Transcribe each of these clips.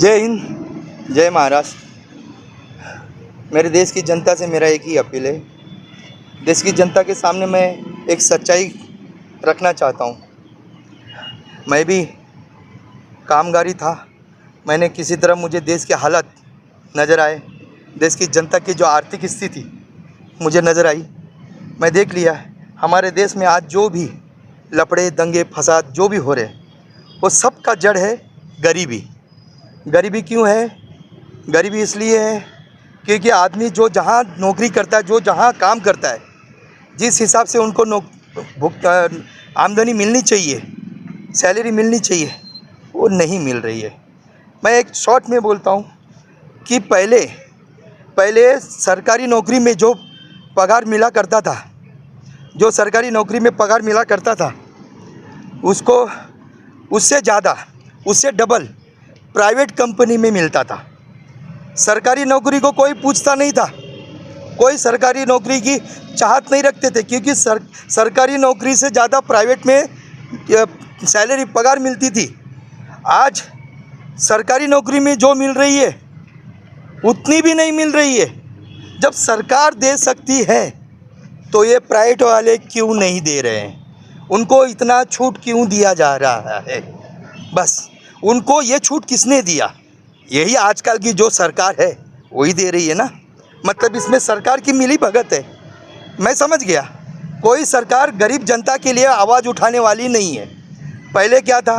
जय हिंद, जय महाराष्ट्र। मेरे देश की जनता से मेरा एक ही अपील है। देश की जनता के सामने मैं एक सच्चाई रखना चाहता हूँ। मैं भी कामगारी था। मैंने किसी तरह मुझे देश के हालात नज़र आए, देश की जनता की जो आर्थिक स्थिति मुझे नज़र आई। मैं देख लिया हमारे देश में आज जो भी लफड़े दंगे फसाद जो भी हो रहे हैं वो सब का जड़ है गरीबी। गरीबी क्यों है? गरीबी इसलिए है क्योंकि आदमी जो जहाँ नौकरी करता है, जो जहाँ काम करता है, जिस हिसाब से उनको आमदनी मिलनी चाहिए, सैलरी मिलनी चाहिए, वो नहीं मिल रही है। मैं एक शॉर्ट में बोलता हूँ कि पहले सरकारी नौकरी में जो पगार मिला करता था, जो सरकारी नौकरी में पगार मिला करता था, उसको उससे ज़्यादा, उससे डबल प्राइवेट कंपनी में मिलता था। सरकारी नौकरी को कोई पूछता नहीं था, कोई सरकारी नौकरी की चाहत नहीं रखते थे, क्योंकि सरकारी नौकरी से ज़्यादा प्राइवेट में सैलरी पगार मिलती थी। आज सरकारी नौकरी में जो मिल रही है उतनी भी नहीं मिल रही है। जब सरकार दे सकती है तो ये प्राइवेट वाले क्यों नहीं दे रहे हैं? उनको इतना छूट क्यों दिया जा रहा है? बस उनको ये छूट किसने दिया? यही आजकल की जो सरकार है वही दे रही है ना। मतलब इसमें सरकार की मिली भगत है। मैं समझ गया, कोई सरकार गरीब जनता के लिए आवाज़ उठाने वाली नहीं है। पहले क्या था,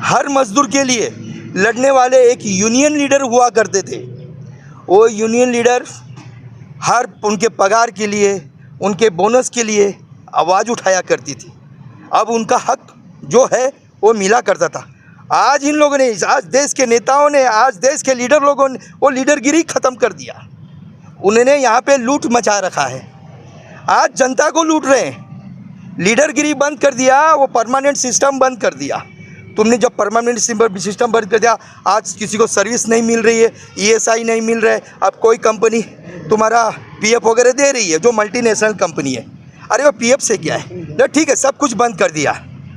हर मजदूर के लिए लड़ने वाले एक यूनियन लीडर हुआ करते थे। वो यूनियन लीडर हर उनके पगार के लिए, उनके बोनस के लिए आवाज़ उठाया करती थी। अब उनका हक जो है वो मिला करता था। आज इन लोगों ने, आज देश के नेताओं ने, आज देश के लीडर लोगों ने वो लीडरगिरी ख़त्म कर दिया। उन्होंने यहाँ पे लूट मचा रखा है। आज जनता को लूट रहे हैं। लीडरगिरी बंद कर दिया, वो परमानेंट सिस्टम बंद कर दिया। तुमने जब परमानेंट सिस्टम बंद कर दिया, आज किसी को सर्विस नहीं मिल रही है, ESI नहीं मिल रहा है। अब कोई कंपनी तुम्हारा PF वगैरह दे रही है, जो मल्टीनेशनल कंपनी है। अरे वो PF से क्या है? ठीक है, सब कुछ बंद कर दिया,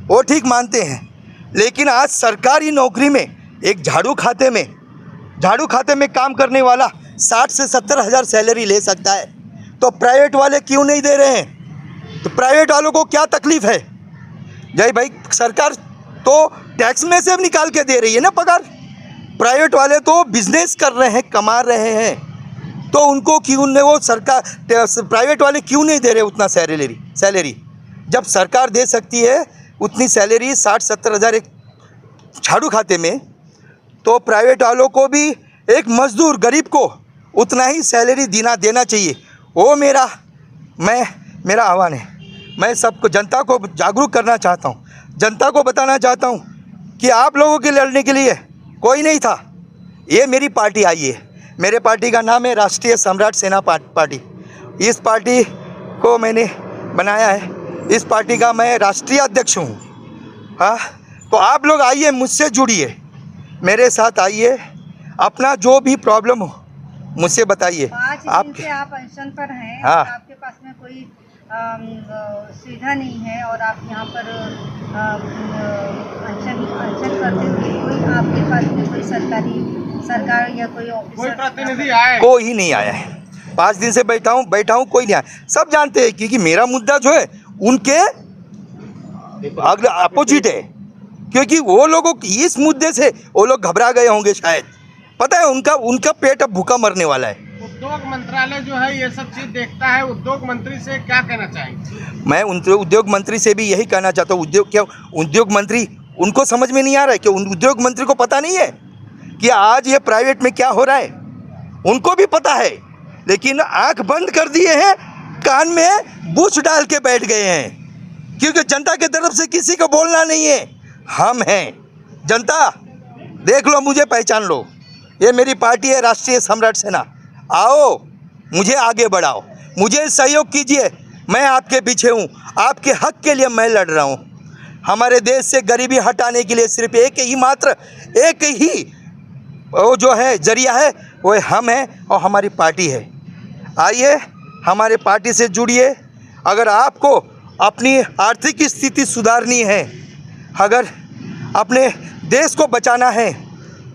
वो ठीक मानते हैं। लेकिन आज सरकारी नौकरी में एक झाड़ू खाते में काम करने वाला 60 से 70 हज़ार सैलरी ले सकता है। तो प्राइवेट वाले क्यों नहीं दे रहे हैं? तो प्राइवेट वालों को क्या तकलीफ़ है? जय भाई, सरकार तो टैक्स में से निकाल के दे रही है ना पगार। प्राइवेट वाले तो बिजनेस कर रहे हैं, कमा रहे हैं, तो उनको क्यों नहीं, वो सरकार प्राइवेट वाले क्यों नहीं दे रहे उतना सैलरी? जब सरकार दे सकती है उतनी सैलरी 60-70 हज़ार एक झाड़ू खाते में, तो प्राइवेट वालों को भी, एक मज़दूर गरीब को उतना ही सैलरी देना चाहिए। वो मेरा आह्वान है। मैं सबको, जनता को जागरूक करना चाहता हूँ, जनता को बताना चाहता हूँ कि आप लोगों के लड़ने के लिए कोई नहीं था। ये मेरी पार्टी आई है। मेरे पार्टी का नाम है राष्ट्रीय सम्राट सेना पार्टी। इस पार्टी को मैंने बनाया है। इस पार्टी का मैं राष्ट्रीय अध्यक्ष हूँ। हाँ, तो आप लोग आइए, मुझसे जुड़िए, मेरे साथ आइए, अपना जो भी प्रॉब्लम हो मुझसे बताइए। आप अनशन पर हैं। हाँ, आपके पास में कोई सुविधा नहीं है और आप यहाँ पर अनशन करते हुए कोई आपके पास में कोई सरकार या कोई ऑफिसर, प्रतिनिधि आया? कोई नहीं आया है। 5 दिन से बैठा हूँ, कोई नहीं आया। सब जानते हैं क्योंकि मेरा मुद्दा जो है उनके अपोजिट है, क्योंकि वो लोगों इस मुद्दे से वो लोग घबरा गए होंगे शायद। पता है उनका पेट अब भूखा मरने वाला है। उद्योग मंत्रालय जो है ये सब चीज देखता है। उद्योग मंत्री से क्या कहना चाहेंगे? मैं उद्योग मंत्री से भी यही कहना चाहता हूँ। उद्योग मंत्री, उनको समझ में नहीं आ रहा है कि उद्योग मंत्री को पता नहीं है कि आज ये प्राइवेट में क्या हो रहा है। उनको भी पता है, लेकिन आंख बंद कर दिए हैं, कान में बूच डाल के बैठ गए हैं, क्योंकि जनता की तरफ से किसी को बोलना नहीं है। हम हैं जनता, देख लो, मुझे पहचान लो। ये मेरी पार्टी है राष्ट्रीय सम्राट सेना। आओ, मुझे आगे बढ़ाओ, मुझे सहयोग कीजिए। मैं आपके पीछे हूँ, आपके हक के लिए मैं लड़ रहा हूँ। हमारे देश से गरीबी हटाने के लिए सिर्फ एक ही वो जो है जरिया है, वो हम हैं और हमारी पार्टी है। आइए, हमारे पार्टी से जुड़िए। अगर आपको अपनी आर्थिक स्थिति सुधारनी है, अगर अपने देश को बचाना है,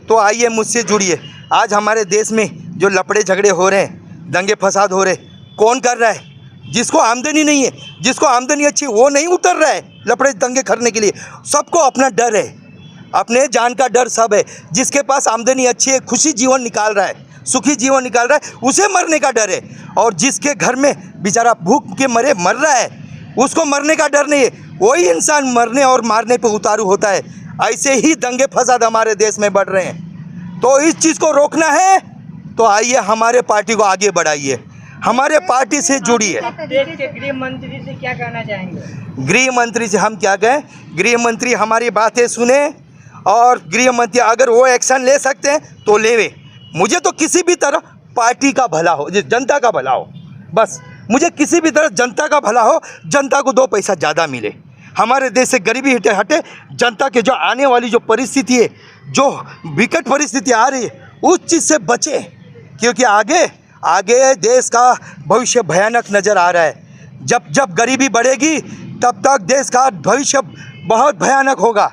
तो आइए मुझसे जुड़िए। आज हमारे देश में जो लफड़े झगड़े हो रहे हैं, दंगे फसाद हो रहे, कौन कर रहा है? जिसको आमदनी नहीं है, जिसको आमदनी अच्छी, वो नहीं उतर रहा है लफड़े दंगे करने के लिए। सबको अपना डर है, अपने जान का डर सब है। जिसके पास आमदनी अच्छी है, खुशी जीवन निकाल रहा है, सुखी जीवन निकाल रहा है, उसे मरने का डर है। और जिसके घर में बेचारा भूख के मरे मर रहा है, उसको मरने का डर नहीं है। वही इंसान मरने और मारने पे उतारू होता है। ऐसे ही दंगे फसाद हमारे देश में बढ़ रहे हैं। तो इस चीज़ को रोकना है तो आइए हमारे पार्टी को आगे बढ़ाइए, हमारे पार्टी से जुड़िए। देश के गृह मंत्री से क्या कहना चाहेंगे? गृह मंत्री से हम क्या कहें? गृह मंत्री हमारी बातें सुने और गृह मंत्री अगर वो एक्शन ले सकते हैं तो लेवे। मुझे तो किसी भी तरह पार्टी का भला हो, जनता का भला हो, बस मुझे किसी भी तरह जनता का भला हो, जनता को 2 पैसा ज़्यादा मिले, हमारे देश से गरीबी हटे, जनता के जो आने वाली जो परिस्थिति है, जो विकट परिस्थिति आ रही है, उस चीज़ से बचे। क्योंकि आगे देश का भविष्य भयानक नज़र आ रहा है। जब गरीबी बढ़ेगी तब तक देश का भविष्य बहुत भयानक होगा।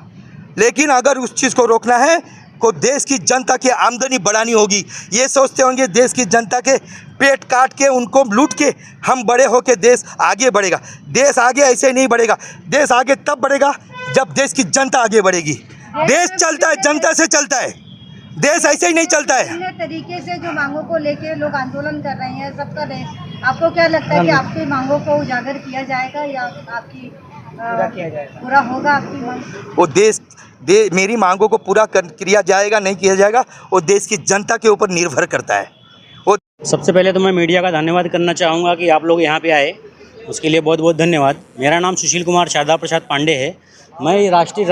लेकिन अगर उस चीज़ को रोकना है तो देश की जनता की आमदनी बढ़ानी होगी। ये सोचते होंगे देश की जनता के पेट काट के, उनको लूट के हम बड़े हो के देश आगे बढ़ेगा। देश आगे ऐसे नहीं बढ़ेगा। देश आगे तब बढ़ेगा जब देश की जनता आगे बढ़ेगी। देश चलता है, जनता से चलता है, देश ऐसे ही नहीं चलता है। अन्य तरीके से जो मांगों को लेके लोग आंदोलन कर रहे हैं, सब कर रहे हैं, आपको क्या लगता है कि आपकी मांगों को उजागर किया जाएगा या आपकी पूरा होगा आपकी मांग? वो मेरी मांगों को पूरा किया जाएगा नहीं किया जाएगा, वो देश की जनता के ऊपर निर्भर करता है। वो सबसे पहले तो मैं मीडिया का धन्यवाद करना चाहूँगा कि आप लोग यहाँ पे आए, उसके लिए बहुत बहुत धन्यवाद। मेरा नाम सुशील कुमार शारदा प्रसाद पांडे है। मैं राष्ट्रीय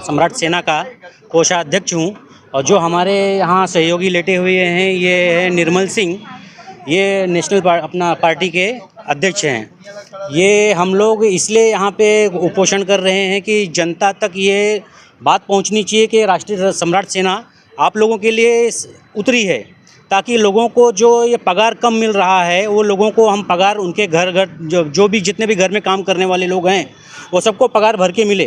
सम्राट सेना का कोषाध्यक्ष हूँ। और जो हमारे यहाँ सहयोगी लेटे हुए हैं, ये है निर्मल सिंह, ये नेशनल अपना पार्टी के अध्यक्ष हैं। ये हम लोग इसलिए यहाँ पे उपोषण कर रहे हैं कि जनता तक ये बात पहुँचनी चाहिए कि राष्ट्रीय सम्राट सेना आप लोगों के लिए उतरी है, ताकि लोगों को जो ये पगार कम मिल रहा है, वो लोगों को हम पगार उनके घर जो भी जितने भी घर में काम करने वाले लोग हैं, वो सबको पगार भर के मिले,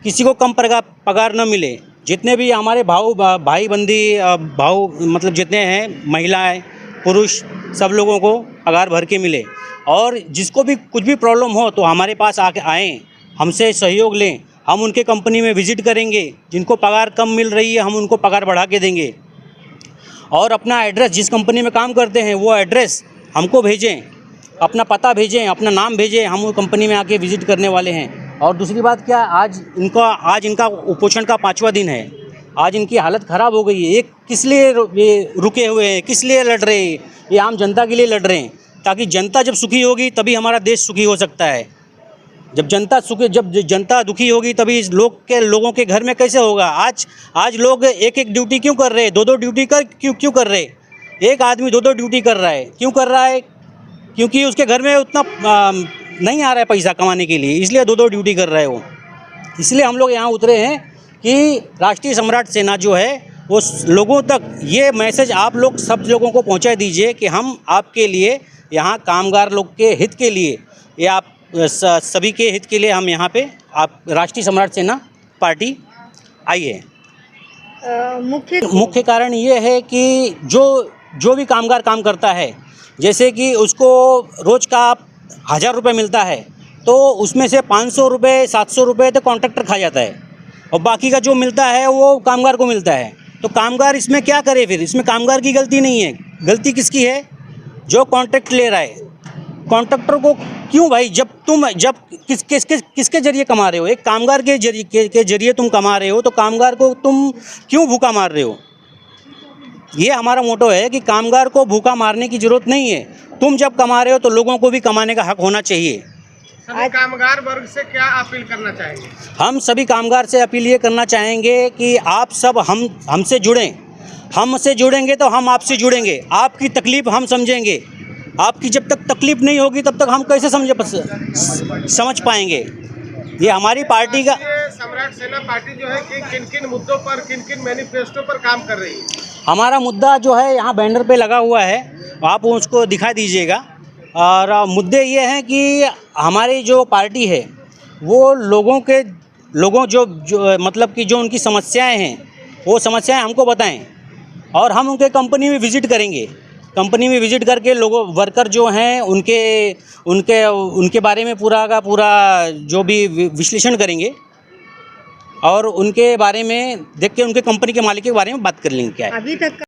किसी को कम पगार न मिले। जितने भी हमारे भाई बंदी भाव मतलब जितने हैं, महिलाएं पुरुष, सब लोगों को पगार भर के मिले। और जिसको भी कुछ भी प्रॉब्लम हो तो हमारे पास आएँ, हमसे सहयोग लें। हम उनके कंपनी में विज़िट करेंगे, जिनको पगार कम मिल रही है हम उनको पगार बढ़ा के देंगे। और अपना एड्रेस, जिस कंपनी में काम करते हैं वो एड्रेस हमको भेजें, अपना पता भेजें, अपना नाम भेजें, हम वो कंपनी में आके विज़िट करने वाले हैं। और दूसरी बात क्या, आज इनका उपोषण का 5वां दिन है। आज इनकी हालत ख़राब हो गई है। ये किस लिए ये रुके हुए हैं, किस लिए लड़ रहे हैं? ये आम जनता के लिए लड़ रहे हैं, ताकि जनता जब सुखी होगी तभी हमारा देश सुखी हो सकता है। जब जनता दुखी होगी तभी लोगों के घर में कैसे होगा? आज लोग एक ड्यूटी क्यों कर रहे हैं, 2 ड्यूटी क्यों कर रहे हैं? एक आदमी 2 ड्यूटी कर रहा है, क्यों कर रहा है? क्योंकि उसके घर में उतना नहीं आ रहा है पैसा कमाने के लिए, इसलिए 2 ड्यूटी कर रहा है वो। इसलिए हम लोग यहाँ उतरे हैं कि राष्ट्रीय सम्राट सेना जो है वो लोगों तक ये मैसेज आप लोग सब लोगों को पहुँचा दीजिए कि हम आपके लिए यहाँ कामगार लोग के हित के लिए, या आप सभी के हित के लिए हम यहाँ पे आप राष्ट्रीय सम्राट सेना पार्टी आई है। मुख्य कारण ये है कि जो भी कामगार काम करता है, जैसे कि उसको रोज़ का 1000 रुपये मिलता है, तो उसमें से 500 रुपये 700 रुपये तो कॉन्ट्रैक्टर खा जाता है, और बाकी का जो मिलता है वो कामगार को मिलता है। तो कामगार इसमें क्या करे? फिर इसमें कामगार की गलती नहीं है। गलती किसकी है? जो कॉन्ट्रैक्ट ले रहा है। कॉन्ट्रैक्टर को क्यों भाई, जब किसके जरिए कमा रहे हो? एक कामगार के जरिए तुम कमा रहे हो, तो कामगार को तुम क्यों भूखा मार रहे हो? ये हमारा मोटो है कि कामगार को भूखा मारने की ज़रूरत नहीं है। तुम जब कमा रहे हो तो लोगों को भी कमाने का हक होना चाहिए। सभी कामगार वर्ग से क्या अपील करना चाहेंगे? हम सभी कामगार से अपील ये करना चाहेंगे कि आप सब हमसे जुड़ें। हमसे जुड़ेंगे तो हम आपसे जुड़ेंगे। आपकी तकलीफ़ हम समझेंगे। आपकी जब तक तकलीफ़ नहीं होगी तब तक हम कैसे समझ पाएंगे? ये हमारी पार्टी का सम्राट सेना पार्टी जो है कि किन मुद्दों पर, किन मैनिफेस्टो पर काम कर रही है? हमारा मुद्दा जो है यहाँ बैनर पे लगा हुआ है, आप उसको दिखा दीजिएगा। और मुद्दे ये हैं कि हमारी जो पार्टी है वो लोगों जो मतलब कि जो उनकी समस्याएं हैं वो समस्याएं हमको बताएं और हम उनके कंपनी में विज़िट करेंगे। कंपनी में विज़िट करके लोगों वर्कर जो हैं उनके उनके उनके बारे में पूरा का पूरा जो भी विश्लेषण करेंगे और उनके बारे में देख के उनके कंपनी के मालिक के बारे में बात कर लेंगे क्या है। अभी तक